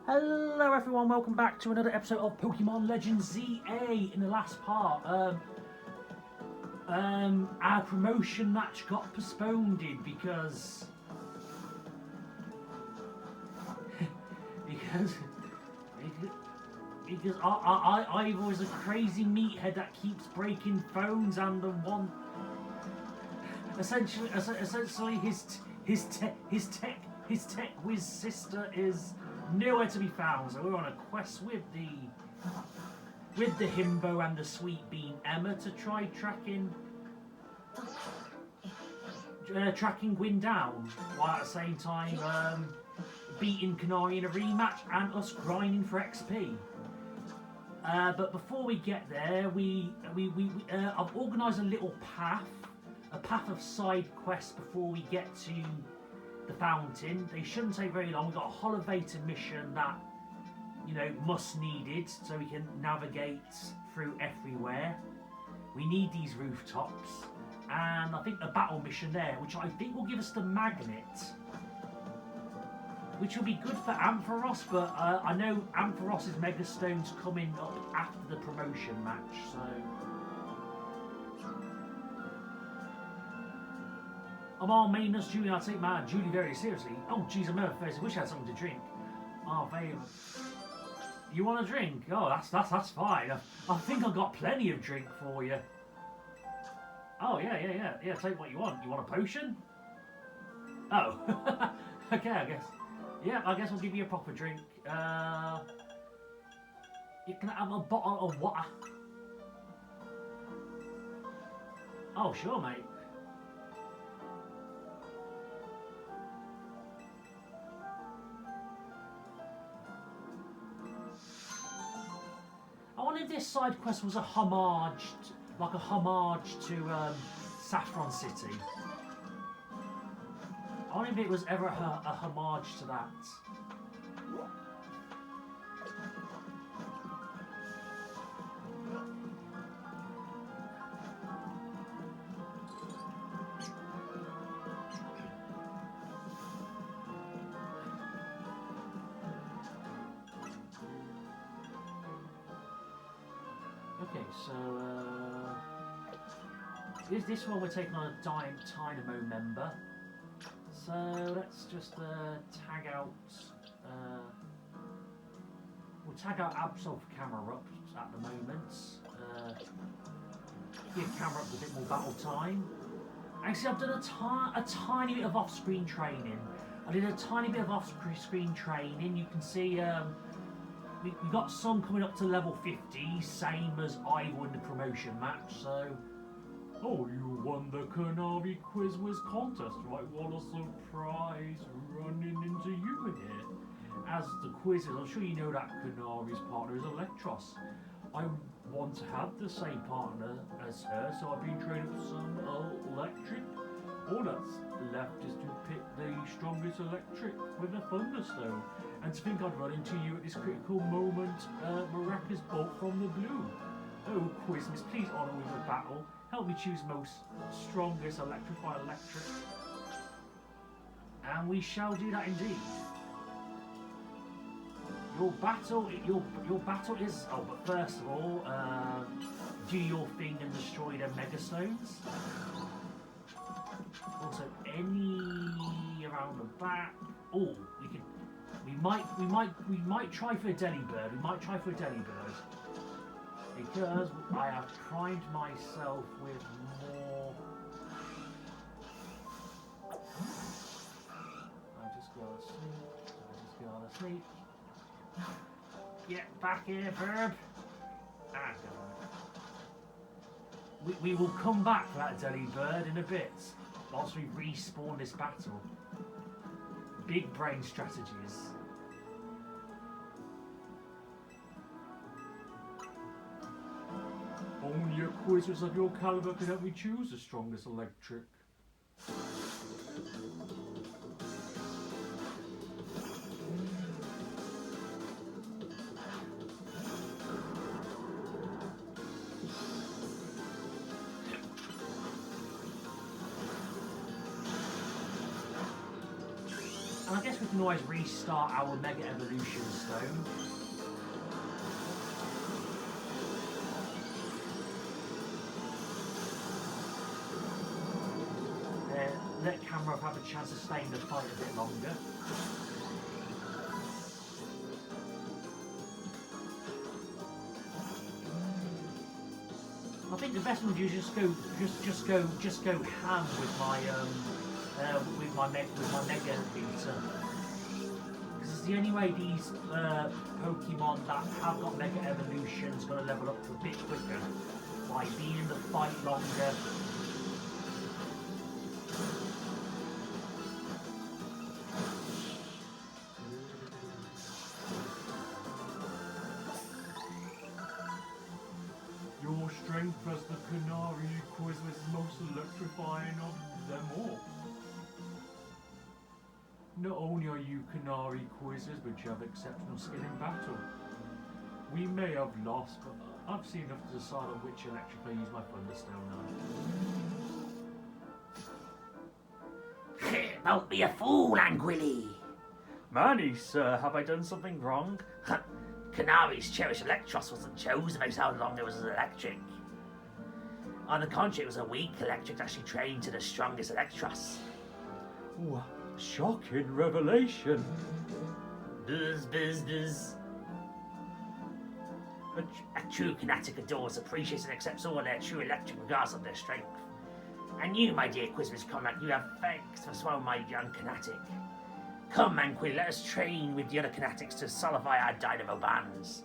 Hello everyone, welcome back to another episode of Pokemon Legends ZA. In the last part, our promotion match got postponed because Ivor is a crazy meathead that keeps breaking phones, and the one essentially his tech whiz sister is nowhere to be found. So we're on a quest with the himbo and the sweet bean Emma to try tracking Gwynn down, while at the same time beating Canary in a rematch and us grinding for XP. But before we get there, I've organised a little path of side quests before we get to the fountain. They shouldn't take very long. We've got a Holovator mission that, must needed so we can navigate through everywhere. We need these rooftops, and I think a battle mission there, which I think will give us the magnet, which will be good for Ampharos, but I know Ampharos' Mega Stone's coming up after the promotion match, so I'm all maintenance Julie. I take my Julie very seriously. Oh, jeez, I'm face. I wish I had something to drink. Oh, babe. You want a drink? Oh, that's fine. I think I've got plenty of drink for you. Oh, yeah. Take what you want. You want a potion? Oh, okay, I guess. Yeah, I guess I'll give you a proper drink. You can have a bottle of water. Oh, sure, mate. I wonder if this side quest was a homage to Saffron City. I wonder if it was ever a homage to that. Okay, so this one we're taking on a Dynamo member. So let's just tag out. We'll tag out Absol for camera up at the moment. Give camera up a bit more battle time. Actually, I've done a tiny bit of off-screen training. I did a tiny bit of off-screen training. You can see we got some coming up to level 50, same as Ivor in the promotion match. So, oh, you won the Canary Quiz Whiz contest, right? What a surprise running into you here. As the quiz is, I'm sure you know that Canary's partner is Electros. I want to have the same partner as her, so I've been training for some electric. All that's left is to pick the strongest electric with a Thunderstone. And to think I'd run into you at this critical moment, Maracas bolt from the blue. Oh, Quizmas, please honour me with a battle. Help me choose most strongest electrified electric. And we shall do that indeed. Your battle is. Oh, but first of all, do your thing and destroy their Mega Stones. Also, any around the back. Oh, we might try for a Delibird. We might try for a Delibird. Because I have primed myself with more. I just gotta sleep. Get back here, Verb. Ah, we will come back for that Delibird in a bit. Once we respawn this battle. Big brain strategies. Only a quizzes of your caliber can help me choose the strongest electric. And I guess guess we can always restart our Mega Evolution Stone. Let Camera have a chance to stay in the fight a bit longer. I think the best one to do is just go ham with my Mega Beater, because it's the only way these Pokemon that have got Mega Evolutions going to level up a bit quicker by being in the fight longer. Your strength as the Canary quiz was most electrifying of them all. Not only are you Canary quizzes, but you have exceptional skill in battle. We may have lost, but I've seen enough to decide on which electric I use my Thunderstone on. Don't be a fool, Anguilly. Manny, sir, have I done something wrong? Canary's cherished Electros wasn't chosen based how long it was electric. On the contrary, it was a weak electric actually trained to the strongest Electros. Ooh, shocking revelation. Buzz, buzz, buzz. A true Kinetic adores, appreciates and accepts all their true electric regardless of their strength. And you, my dear Quizma's comrade, you have thanks for swallowing my young Kinetic. Come, Anquil, let us train with the other Kinetics to solidify our dynamo bands.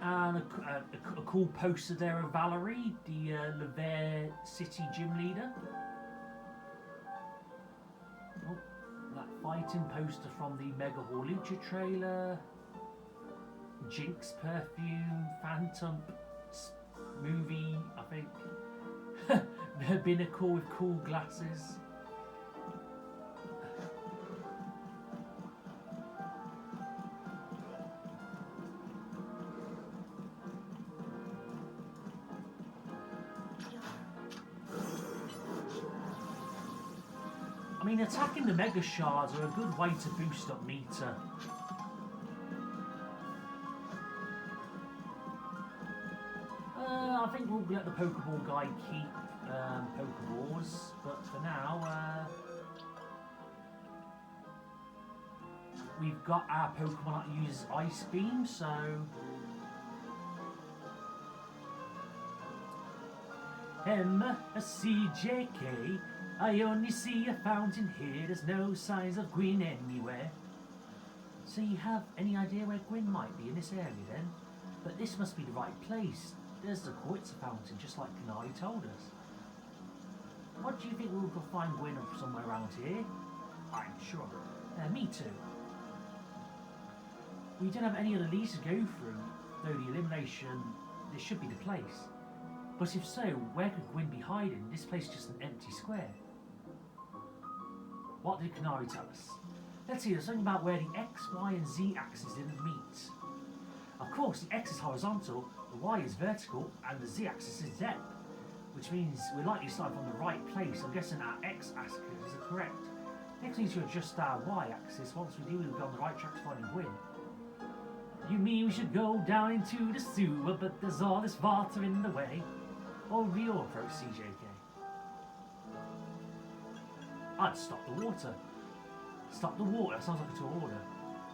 And a cool poster there of Valerie, the Lever City gym leader. Oh, that fighting poster from the Mega Horlucha trailer. Jinx perfume, Phantom movie, I think. The binnacle with cool glasses. I mean, attacking the Mega Shards are a good way to boost up meter. I think we'll let the Pokeball guy keep Pokeballs, but for now, we've got our Pokemon that use Ice Beam, so... M-C-J-K, I only see a fountain here, there's no signs of Gwynn anywhere. So you have any idea where Gwynn might be in this area then? But this must be the right place. There's the Quartz fountain, just like Canary told us. What do you think we'll find Gwynn somewhere around here? I'm sure. Me too. We don't have any other leads to go through, though the elimination, this should be the place. But if so, where could Gwynn be hiding? This place is just an empty square. What did Canary tell us? Let's see, there's something about where the X, Y and Z axes didn't meet. Of course, the X is horizontal, the Y is vertical, and the Z axis is depth. Which means we're likely starting from the right place. I'm guessing our X axis is correct. Next we need to adjust our Y axis. Once we do, we'll be on the right track to finding Gwynn. You mean we should go down into the sewer, but there's all this water in the way? Or will your approach, CJK? I'd stop the water. Stop the water, that sounds like a tall order.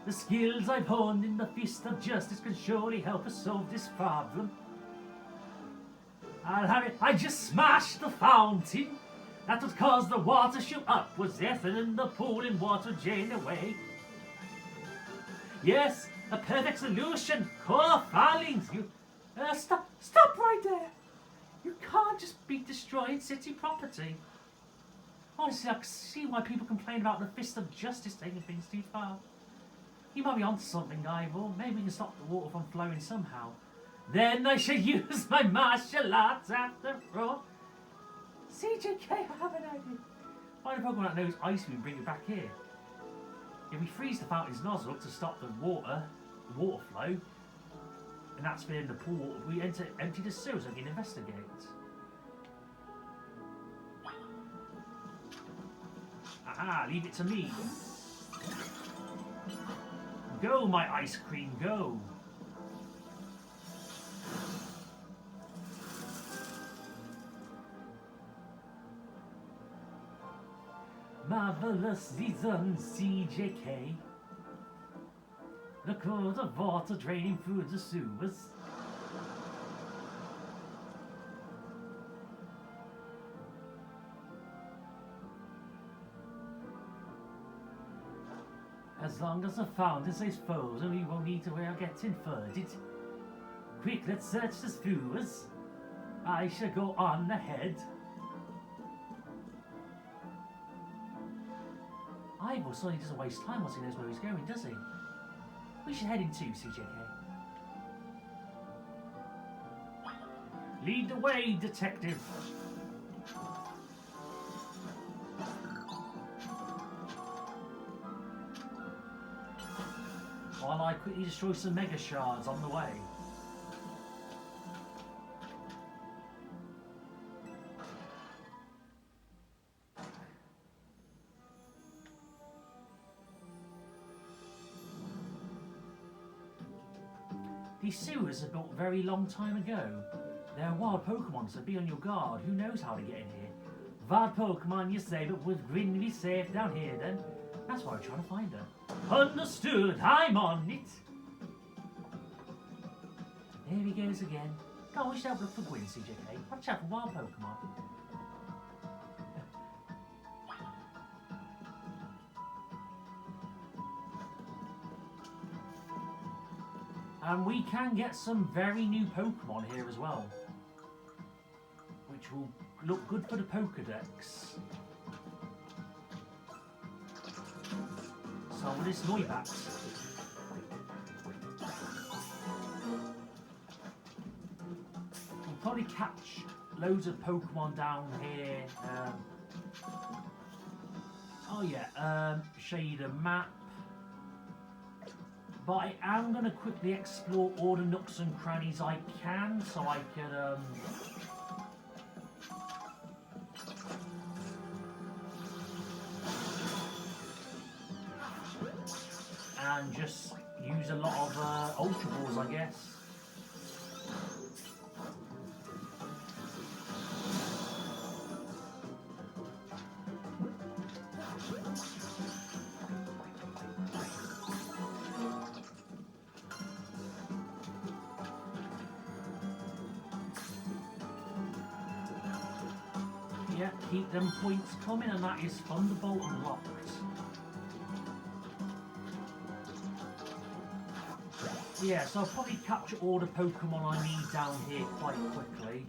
The skills I've honed in the fist of justice can surely help us solve this problem. I'll have it. I just smashed the fountain. That would cause the water shoot upwards, yes, and then the pooling water drain away. Yes, a perfect solution. Core filings. You stop right there. You can't just be destroying city property. Honestly, I can see why people complain about the fist of justice taking things too far. You might be onto something, Ivor. Maybe we can stop the water from flowing somehow. Then I shall use my martial arts after all. CJK, I have an idea. Find a Pokemon that knows Ice Beam and bring it back here. If we freeze the fountain's nozzle to stop the water flow, and that's filling the pool, we empty the sewer so we can investigate. Aha, leave it to me. Go, my ice cream, go. Marvelous season, CJK. The cold of water draining through the sewers. As long as the fountain stays frozen, we won't need to worry about getting flooded. Quick, let's search the sewers. I shall go on ahead. Ivor certainly doesn't waste time once he knows where he's going, does he? We should head in too, CJK. Lead the way, detective. While I quickly destroy some mega shards on the way. These sewers are built a very long time ago. They're wild Pokémon, so be on your guard. Who knows how to get in here? Wild Pokémon, you say, but with Gwynn be safe down here then. That's why we're trying to find her. Understood, I'm on it. There he goes again. God, we should have a look for Gwynn, CJK. Watch out for wild Pokémon. And we can get some very new Pokemon here as well, which will look good for the Pokedex. So with this Noibat, we'll probably catch loads of Pokemon down here. Show you the map. But I am going to quickly explore all the nooks and crannies I can, so I can and just use a lot of Ultra Balls, I guess. Yeah, keep them points coming, and that is Thunderbolt unlocked. Yeah, so I'll probably capture all the Pokemon I need down here quite quickly.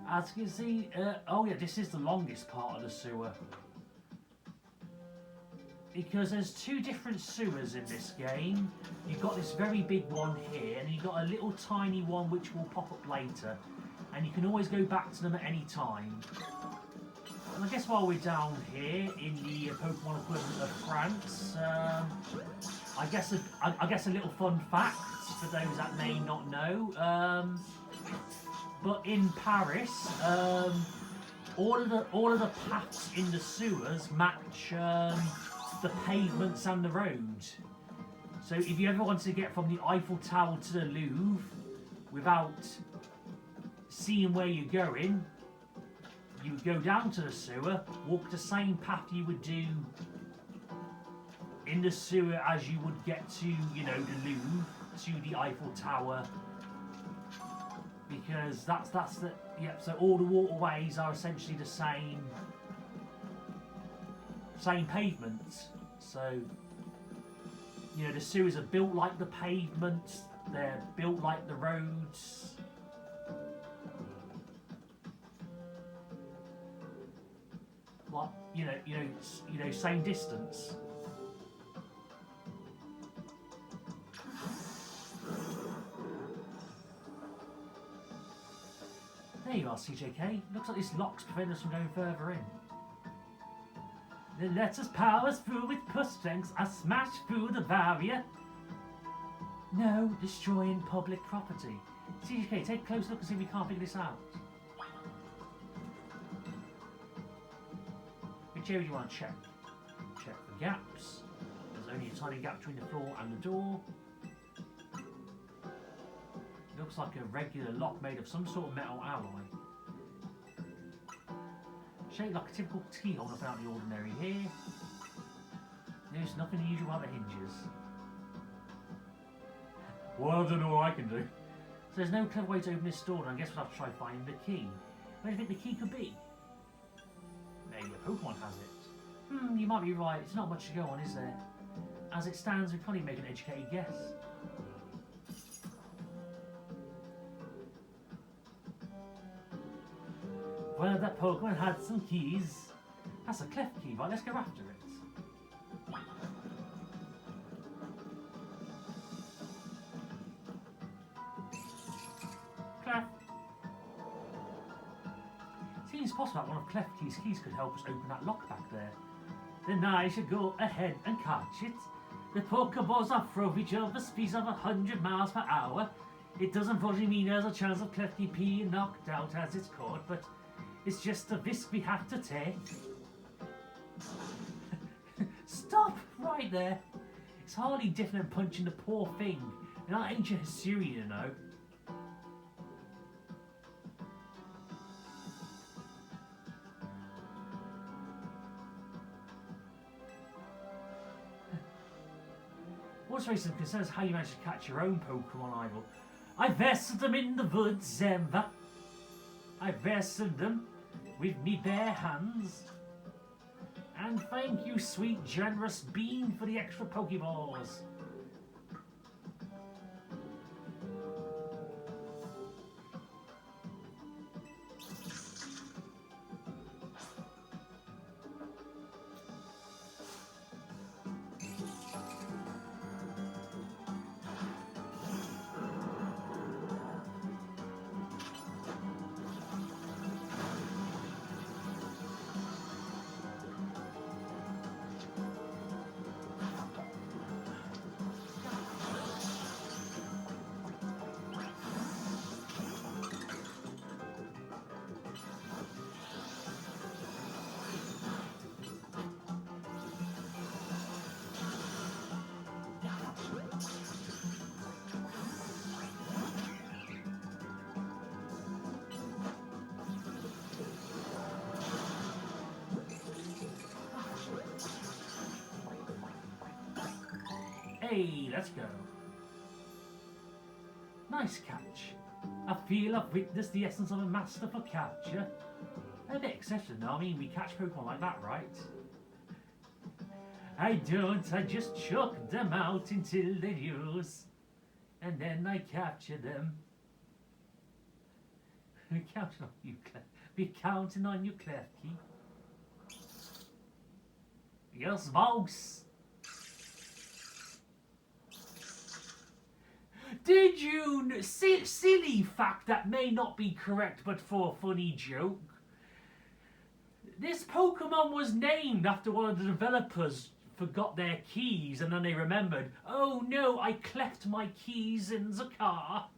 As you can see, oh yeah, this is the longest part of the sewer. Because there's two different sewers in this game. You've got this very big one here, and you've got a little tiny one which will pop up later. And you can always go back to them at any time. And I guess while we're down here in the Pokemon equivalent of France, I guess a little fun fact for those that may not know. But in Paris, all of the paths in the sewers match the pavements and the road. So if you ever want to get from the Eiffel Tower to the Louvre without seeing where you're going, you would go down to the sewer, walk the same path you would do in the sewer as you would get to, you know, the Louvre, to the Eiffel Tower. Because that's the, yep, so all the waterways are essentially the same same pavements. So, you know, the sewers are built like the pavements. They're built like the roads. Like, you know, same distance. There you are, CJK. Looks like this lock's preventing us from going further in. Then let us power us through with push strength. I smash through the barrier. No, destroying public property. CJK, take a close look and see if we can't figure this out. Which area do you want to check? Check for gaps. There's only a tiny gap between the floor and the door. Looks like a regular lock made of some sort of metal alloy. Shaped like a typical keyhole without the ordinary here. There's nothing unusual about the hinges. Well, I don't know what I can do. So there's no clever way to open this door, and I guess we'll have to try finding the key. Where do you think the key could be? Maybe a Pokemon has it. You might be right. It's not much to go on, is there? As it stands, we can't even make an educated guess. Well, that Pokemon had some keys. That's a cleft key, right? Let's go after it. Clef. Seems possible that one of Cleft Key's keys could help us open that lock back there. Then I should go ahead and catch it. The Pokeballs are throw each other speeds of 100 miles per hour. It doesn't unfortunately mean there's a chance of Cleft Key being knocked out as it's caught, but it's just a risk we have to take. Stop right there. It's hardly different than punching the poor thing. You're not ancient Hisuian, you know. What's raising some concerns how you managed to catch your own Pokemon, Ivor. I vested them in the woods, Zemba. I vested them with me bare hands. And thank you, sweet, generous bean, for the extra Pokeballs. Hey, let's go. Nice catch. I feel I've witnessed the essence of a master for capture. A bit excessive, no? I mean, we catch Pokemon like that, right? I don't, I just chuck them out until they use. And then I capture them. We're counting on you, Clef. We're counting on you, Clefkey. Yes, boss. Did you... silly fact that may not be correct, but for a funny joke. This Pokemon was named after one of the developers forgot their keys and then they remembered, oh no, I cleft my keys in the car.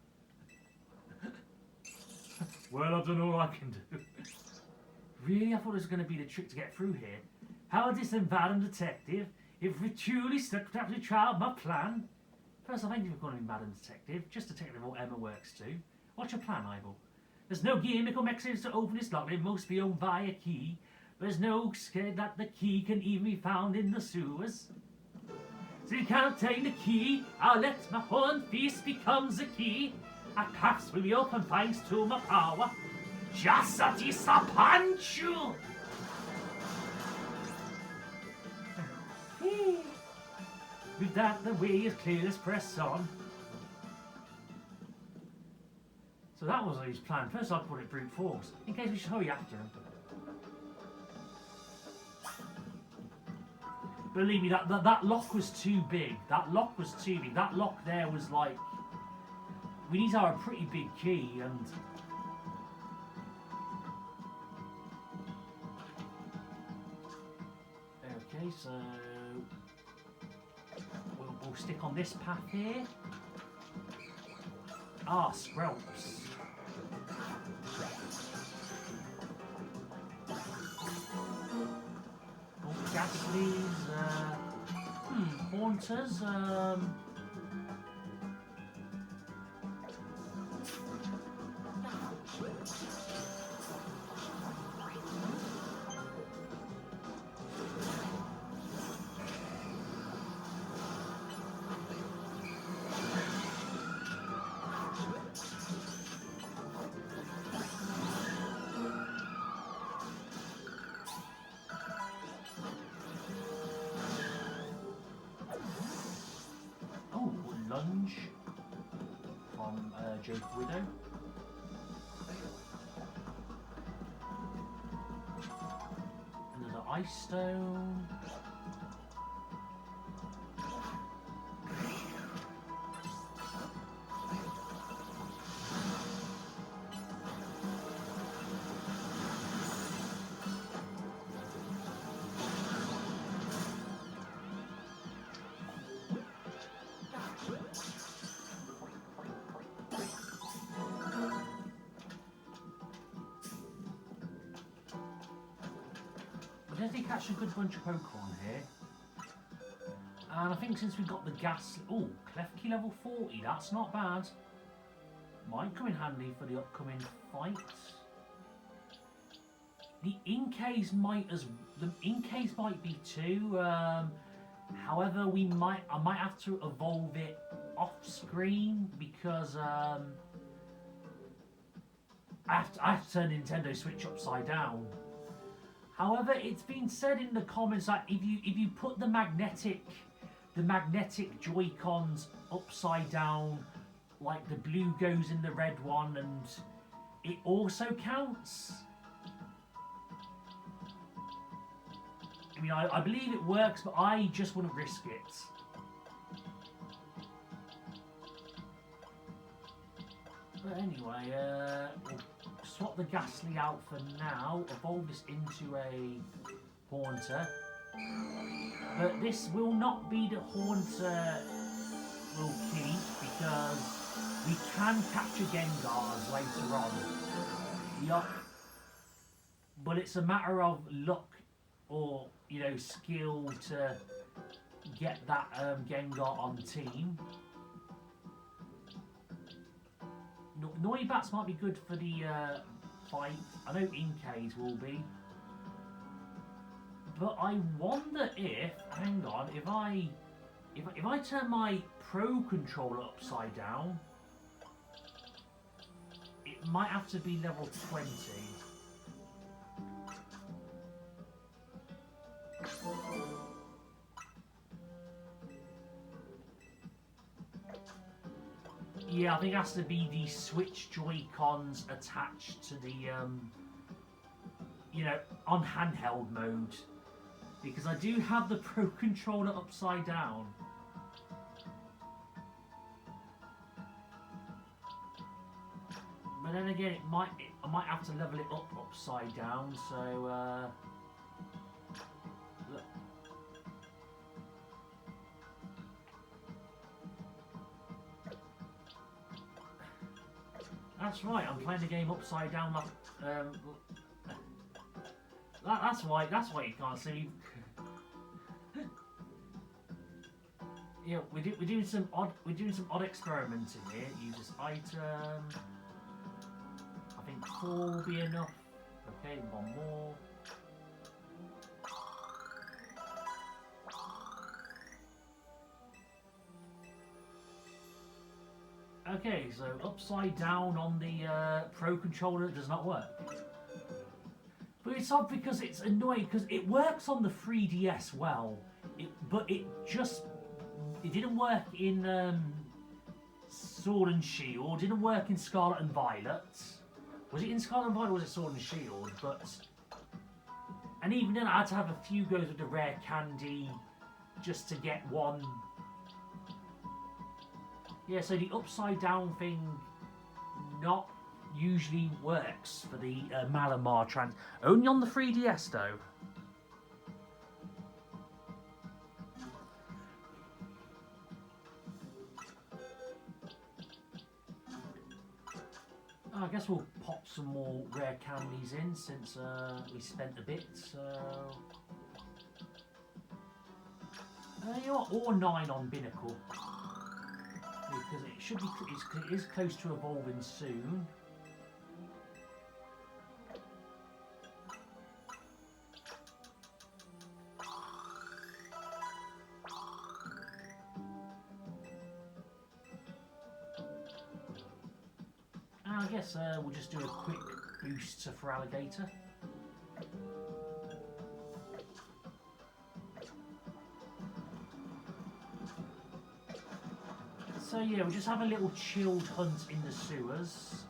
Well, I don't know what I can do. Really? I thought it was going to be the trick to get through here. How is this Madam Detective? If we truly stuck to actually try out my plan. First, I thank you for calling me Madam Detective. Just Detective or Emma works too. What's your plan, Ivor? There's no gimmick or mechanism to open this lock. It must be owned by a key. There's no scared that the key can even be found in the sewers. So you can't take the key. I'll let my horn fist becomes the key. A path will be open thanks to my power. Just a punch you. With that, the way is clear, let's press on. So that was his plan. First I'd put it brute force, in case we should hurry after him. Believe me, that lock was too big. That lock was too big. That lock there was like... We need to have a pretty big key, and... Okay, so... We'll stick on this path here. Ah, Skrelps. Oh, Ghastlies, Haunters, Lunge from Joke Widow. Another Ice Stone. I definitely catch a good bunch of Pokemon here. And I think since we've got the gas... Oh, Klefki level 40, that's not bad. Might come in handy for the upcoming fight. The Inkays might be too. However, I might have to evolve it off screen because I have to turn Nintendo Switch upside down. However, it's been said in the comments that if you put the magnetic Joy-Cons upside down, like the blue goes in the red one, and it also counts. I mean, I believe it works, but I just wouldn't risk it. But anyway, we'll swap the Ghastly out for now, evolve this into a Haunter. But this will not be the Haunter we'll keep, because we can capture Gengars later on. But it's a matter of luck or, you know, skill to get that Gengar on the team. Noibats might be good for the fight. I know Inkays will be. But I wonder if, hang on, if I turn my Pro Controller upside down, it might have to be level 20. Yeah, I think it has to be the Switch Joy-Cons attached to the, you know, on handheld mode. Because I do have the Pro Controller upside down. But then again, I might have to level it up upside down, so, look. That's right, I'm playing the game upside down. That's why you can't see. Yeah, we're doing some odd experimenting here. Use this item. I think 4 will be enough. Okay, one more. Okay, so upside down on the Pro Controller does not work. But it's odd because it's annoying because it works on the 3DS well, but it just It didn't work in Sword and Shield. Didn't work in Scarlet and Violet. Was it in Scarlet and Violet or was it Sword and Shield? And even then I had to have a few goes with the rare candy just to get one. Yeah, so the upside down thing not usually works for the Malamar trans. Only on the 3DS though. I guess we'll pop some more rare candies in since we spent a bit. So, you know what? Or 9 on Binnacle because it should be. It is close to evolving soon. I guess we'll just do a quick boost for Alligator. So yeah, we'll just have a little chilled hunt in the sewers.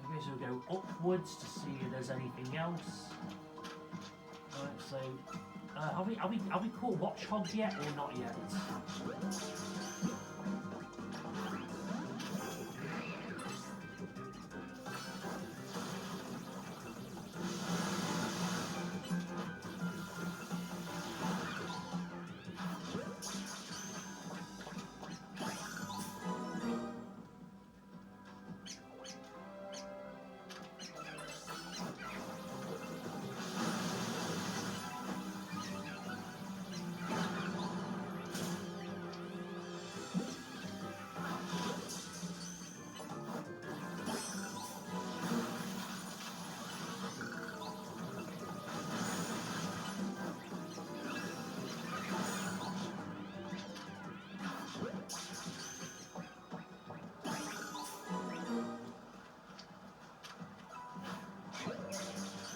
Okay, so we'll go upwards to see if there's anything else. Right, so have we caught Watchhogs yet or not yet?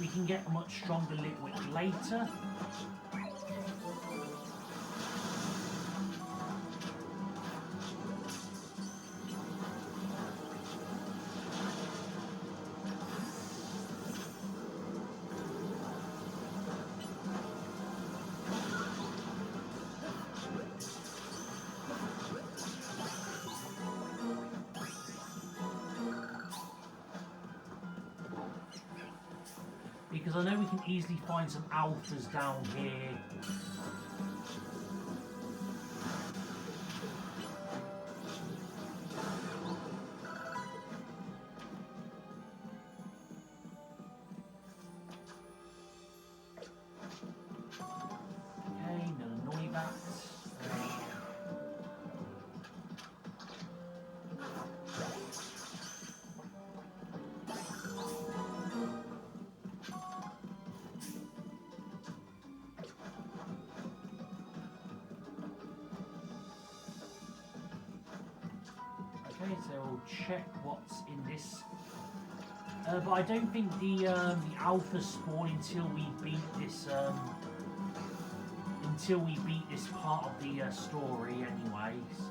We can get a much stronger liquid later. Because I know we can easily find some alphas down here. Okay, no Noivats. Okay, so we'll check what's in this. But I don't think the alpha spawn until we beat this part of the story anyway. So.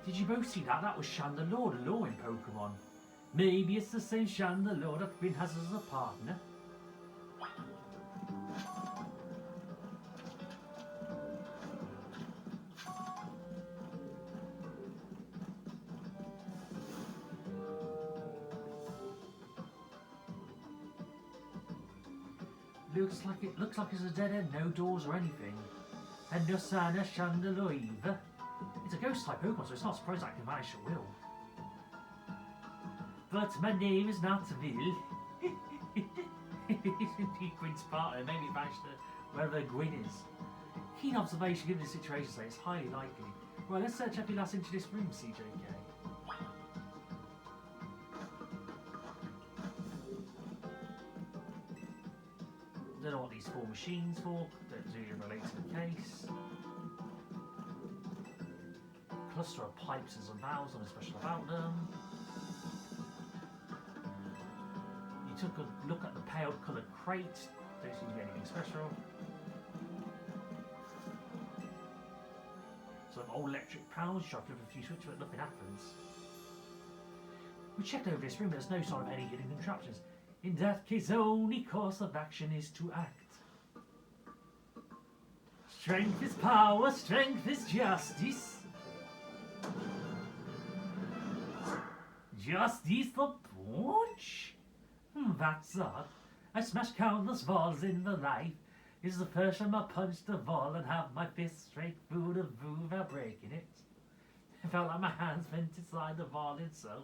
Did you both see that? That was Chandelure, the law in Pokemon. Maybe it's the same Chandelure that Gwynn has as a partner. Looks like it's a dead end, no doors or anything. And no sign of Chandelure either. It's a ghost type Pokemon, so it's not surprising I can vanish at will. But my name is not Will. He's indeed Gwynn's partner. Maybe it matched wherever Gwynn is. Keen observation given the situation, so it's highly likely. Right, let's search up your last into this room, CJK. Don't know what these 4 machines for. Don't really relate to the case. Cluster of pipes and some valves, nothing special about them. You took a look at the pale coloured crate. Don't seem to be anything special. Some old electric panels, shot with a few switches, but nothing happens. We checked over this room, there's no sign of any hidden contraptions. In that case, the only course of action is to act. Strength is power, strength is justice. Justice for punch? That's odd. I smashed countless walls in the life. This is the first time I punched a wall and have my fist straight through the roof without breaking it. It felt like my hands went inside the wall itself.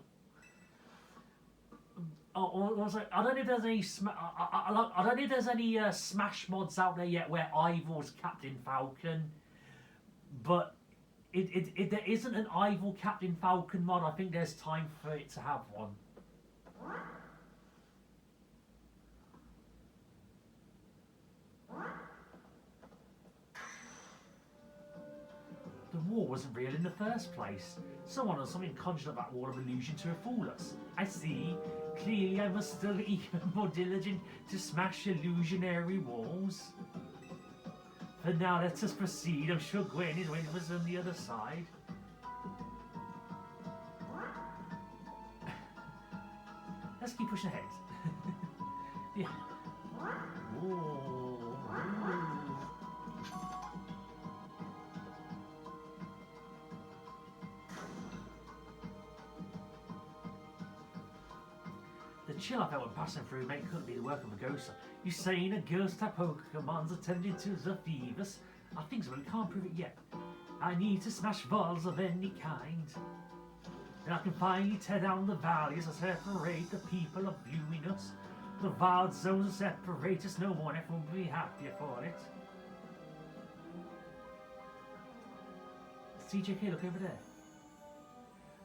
Also, I don't know if there's any I don't know if there's any Smash mods out there yet where Ivor's Captain Falcon, but if there isn't an Ivor Captain Falcon mod, I think there's time for it to have one. The wall wasn't real in the first place. Someone or something conjured up that wall of illusion to fool us. I see. Clearly I must still be even more diligent to smash illusionary walls. For now, let us proceed. I'm sure Gwynn is waiting for us on the other side. Let's keep pushing ahead. Yeah. Ooh. The chill I felt when passing through mate couldn't be the work of a ghost. You saying a ghost type Pokemon's attending to the thieves? I think so, but we can't prove it yet. I need to smash walls of any kind. Then I can finally tear down the valleys that separate the people of viewing us. The wild zones that separate us no more, and everyone will be happier for it. CJK, look over there.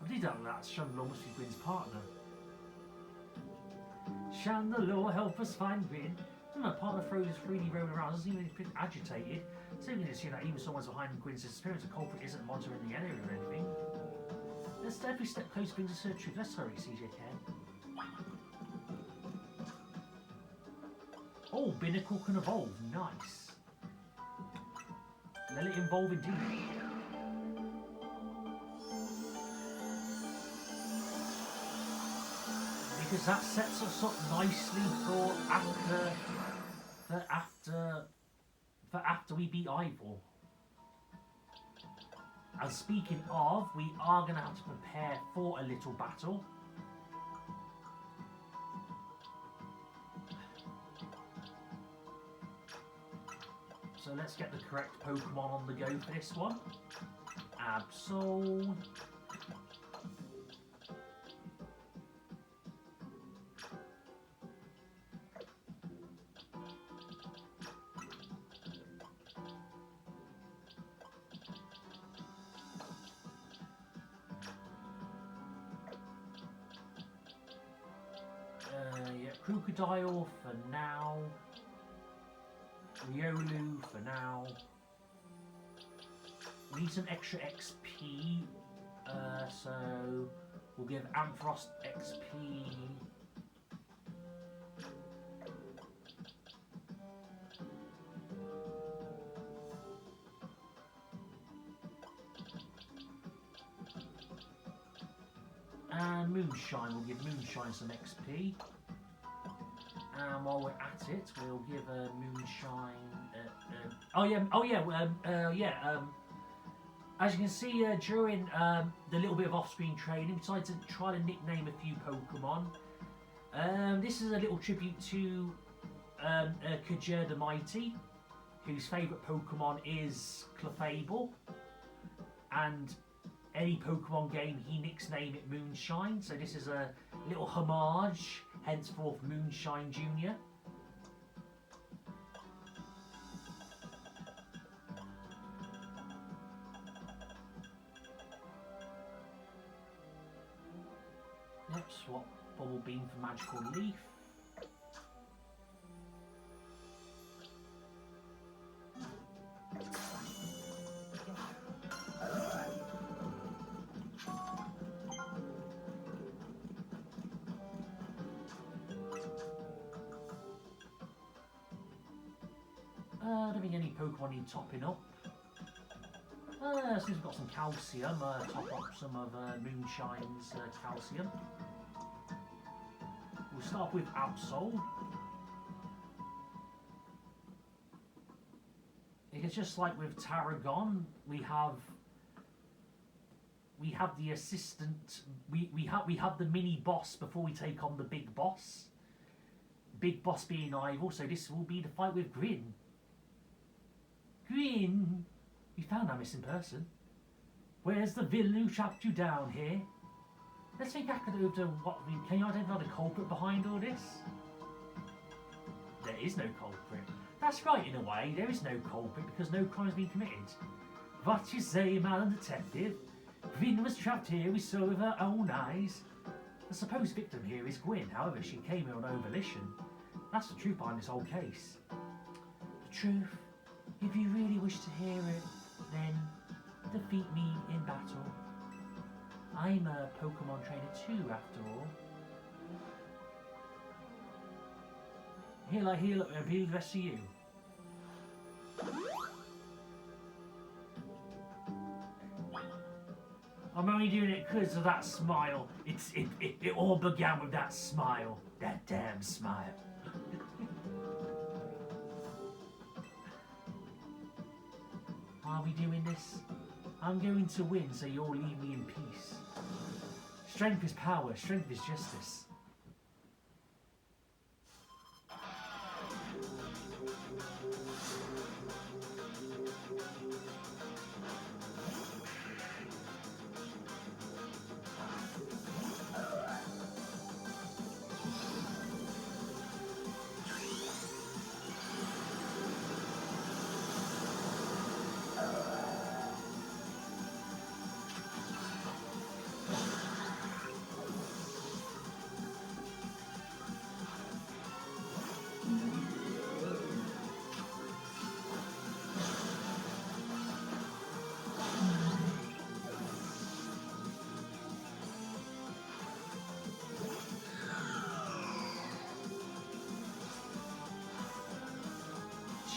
I believe that's Chandler must be Gwynn's partner. Chandler, help us find Gwynn. My partner throws freely roaming around, doesn't even get agitated. So you can assume that even someone's behind Gwynn's disappearance, the culprit isn't monitoring the area or anything. Let's every step closer brings us to the truth. Let's hurry, CJK. Oh, Binnacle can evolve. Nice. Let it evolve indeed. Because that sets us up nicely for after we beat Ivor. And speaking of, we are going to have to prepare for a little battle. So let's get the correct Pokemon on the go for this one. Absol. Crocodile for now. Riolu for now. We need some extra XP, so we'll give Ampharos XP. And Moonshine, we'll give Moonshine some XP. And while we're at it, we'll give a Moonshine. As you can see, during the little bit of off-screen training, we decided to try to nickname a few Pokemon. This is a little tribute to Kajir the Mighty, whose favourite Pokemon is Clefable, and any Pokemon game he nicknamed it Moonshine. So this is a little homage. Henceforth, Moonshine Jr. swap Bubble Beam for Magical Leaf. I don't think any Pokemon need topping up. Since we've got some calcium, top up some of Moonshine's calcium. We'll start with Absol. It's just like with Tarragon, we have the assistant. We have the mini boss before we take on the big boss. Big boss being Ivor, so this will be the fight with Gwynn. Gwynn, we found our missing person. Where's the villain who trapped you down here? Let's think back over what we can you identify the culprit behind all this? There is no culprit. That's right, in a way, there is no culprit because no crime has been committed. What you say, Madam Detective? Gwynn was trapped here, we saw with her own eyes. The supposed victim here is Gwynn, however, she came here on her own volition. That's the truth behind this whole case. The truth? If you really wish to hear it, then defeat me in battle. I'm a Pokemon trainer too, after all. Heal up and heal the rest of you. I'm only doing it because of that smile. It all began with that smile. That damn smile. Are we doing this? I'm going to win, so you'll leave me in peace. Strength is power, strength is justice.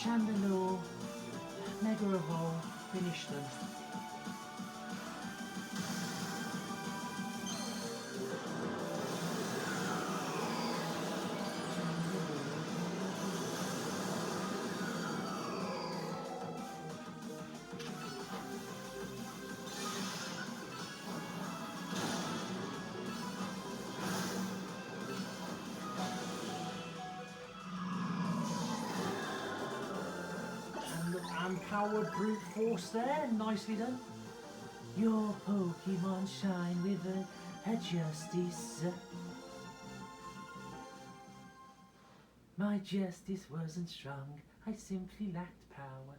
Chandelure, Mega Evolve, finish them. And powered brute force there, nicely done. Your Pokemon shine with a justice. My justice wasn't strong, I simply lacked power.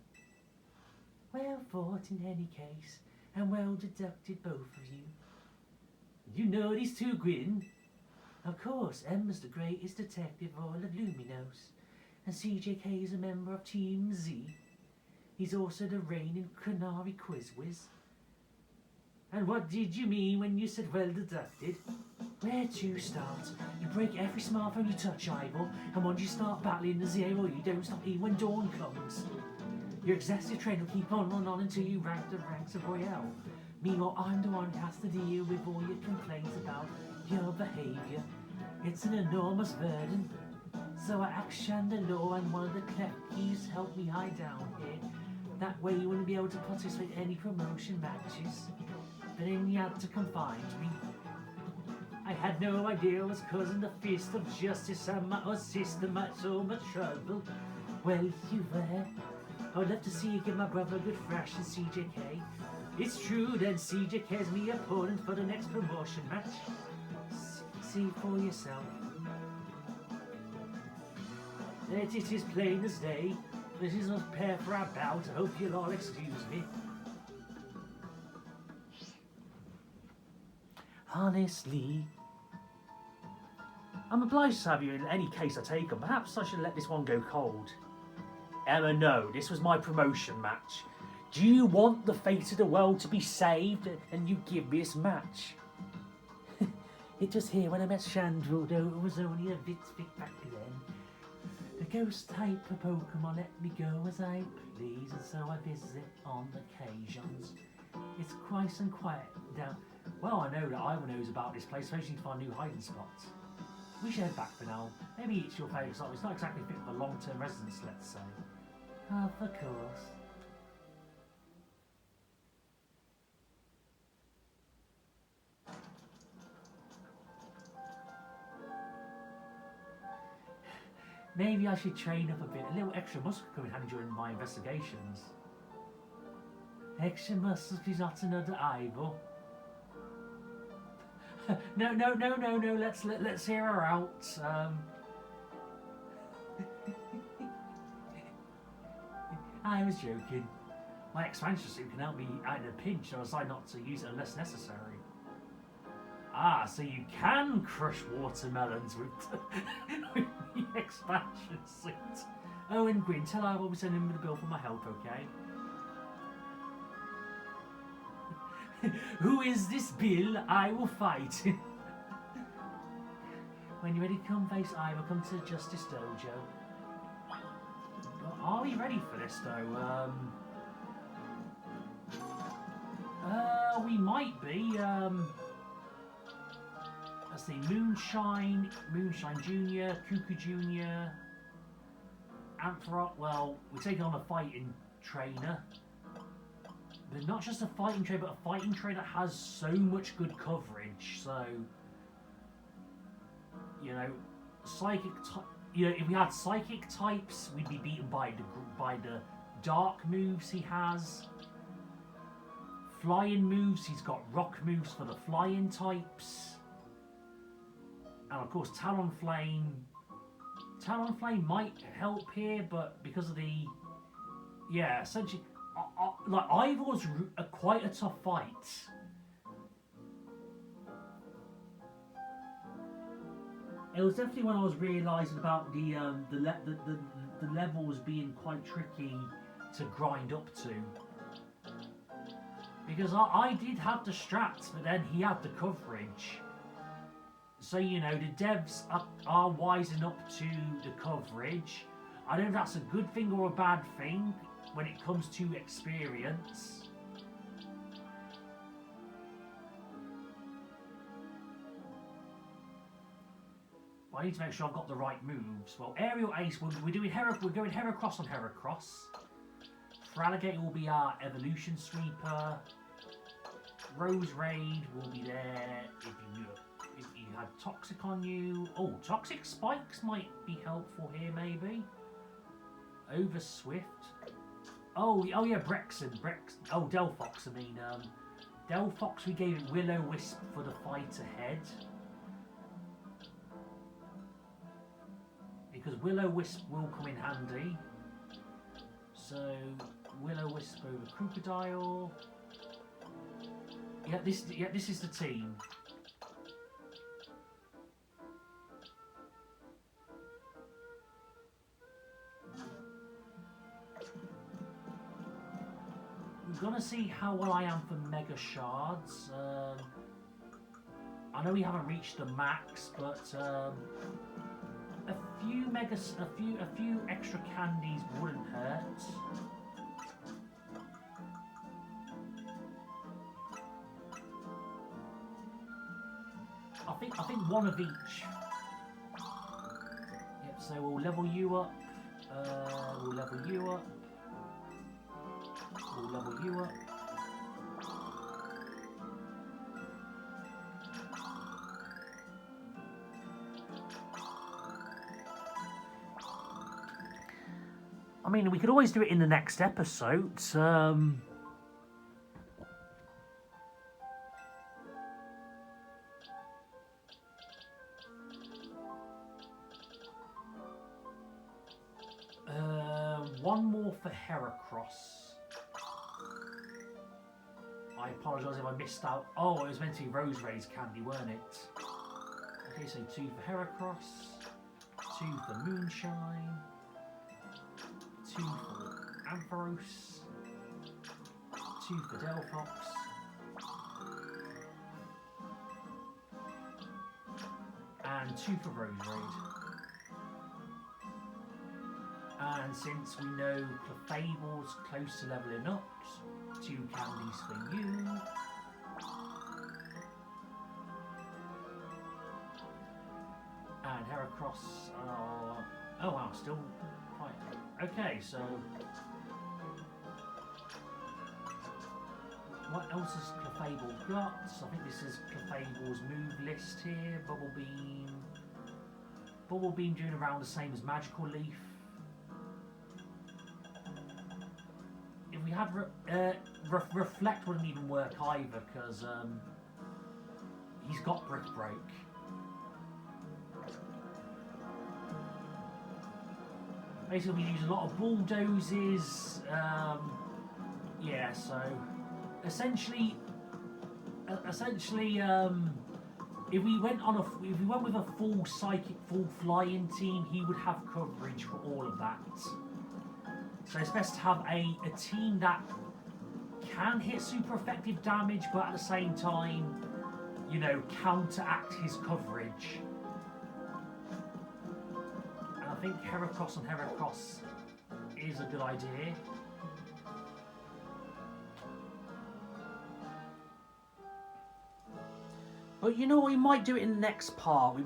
Well fought in any case, and well deducted both of you. You know these two, Gwynn? Of course, Emma's the greatest detective of all of Luminos, and CJK is a member of Team Z. He's also the reigning Canary Quiz Whiz. And what did you mean when you said well deducted? Where to start? You break every smartphone you touch, Ivor, and once you start battling the zero, you don't stop even when dawn comes. Your excessive train will keep on until you rank the ranks of Royale. Meanwhile, I'm the one who has to deal with all your complaints about your behaviour. It's an enormous burden. So I asked Chandelure and one of the clef keys to help me hide down here. That way you wouldn't be able to participate in any promotion matches. But then you had to confine me. I had no idea it was causing the fist of justice and my system at so much trouble. Well, you were. I would love to see you give my brother a good thrash in CJK. It's true then CJK is my opponent for the next promotion match. See for yourself. It is plain as day. This is not prepare for our bout. I hope you'll all excuse me. Honestly, I'm obliged to have you in any case I take on. Perhaps I should let this one go cold. Emma, no, this was my promotion match. Do you want the fate of the world to be saved and you give me this match? It was here when I met Chandra, though it was only a bit back then. The ghost type of Pokemon let me go as I please, and so I visit on occasions. It's nice and quiet down. Well, I know that Ivor knows about this place, so I just need to find new hiding spots. We should head back for now. Maybe it's your favourite spot. It's not exactly fit for long-term residence, let's say. Of course. Maybe I should train up a bit. A little extra muscle could come in handy during my investigations. Extra muscles, please, not another Ivor. No. Let's hear her out. I was joking. My expansion suit can help me out in a pinch, or decide not to use it unless necessary. Ah, so you can crush watermelons with the expansion suit. Oh, and Gwynn, tell Ivor we'll be sending him the bill for my help, okay? Who is this Bill? I will fight. When you're ready to come face Ivor, come to the Justice Dojo. Are we ready for this though? We might be. Let's see, Moonshine Junior, Cuckoo Junior, Anthrop. Well, we're taking on a fighting trainer. But not just a fighting trainer, but a fighting trainer that has so much good coverage. So, you know, if we had psychic types, we'd be beaten by the dark moves he has. Flying moves, he's got rock moves for the flying types. And of course, Talonflame might help here, but because of the, yeah, essentially. Like, Ivor's quite a tough fight. It was definitely when I was realising about the levels being quite tricky to grind up to. Because I did have the strats, but then he had the coverage. So, you know, the devs are wising up to the coverage. I don't know if that's a good thing or a bad thing when it comes to experience. But I need to make sure I've got the right moves. Well, Aerial Ace, we're going Heracross on Heracross. For Alligator will be our Evolution Sweeper. Rose Raid will be there if you had Toxic on you. Oh, Toxic Spikes might be helpful here, maybe. Over Swift. Oh yeah, Brexon. Oh, Delphox, I mean. Delphox, we gave it Will-O-Wisp for the fight ahead. Because Will-O-Wisp will come in handy. So, Will-O-Wisp over Crocodile. Yeah, this is the team. We're gonna see how well I am for Mega Shards. I know we haven't reached the max, but a few extra candies wouldn't hurt. I think one of each. Yep. So we'll level you up. We'll level you up. We'll level you up. I mean, we could always do it in the next episode. One more for Heracross. I apologise if I missed out. Oh, it was meant to be Rose Raid's candy, weren't it? Okay, so 2 for Heracross, 2 for Moonshine, 2 for Ampharos, 2 for Delphox, and 2 for Roserade. And since we know Clefable's close to leveling up, 2 candies for you. And Heracross are... oh wow, still quite... okay, so... what else has Clefable got? So I think this is Clefable's move list here. Bubble Beam. Bubble Beam doing around the same as Magical Leaf. If we had Reflect wouldn't even work either because he's got Brick Break. Basically, we use a lot of bulldozes. Yeah, so essentially, if we went with a full psychic, full flying team, he would have coverage for all of that. So it's best to have a team that can hit super effective damage, but at the same time, you know, counteract his coverage. And I think Heracross and Heracross is a good idea. But you know what, we might do it in the next part.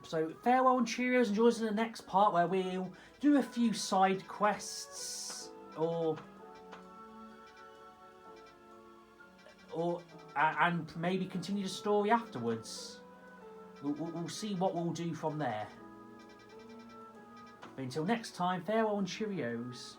So farewell and Cheerios, and join us in the next part where we'll do a few side quests and maybe continue the story afterwards. We'll see what we'll do from there. But until next time, farewell and Cheerios.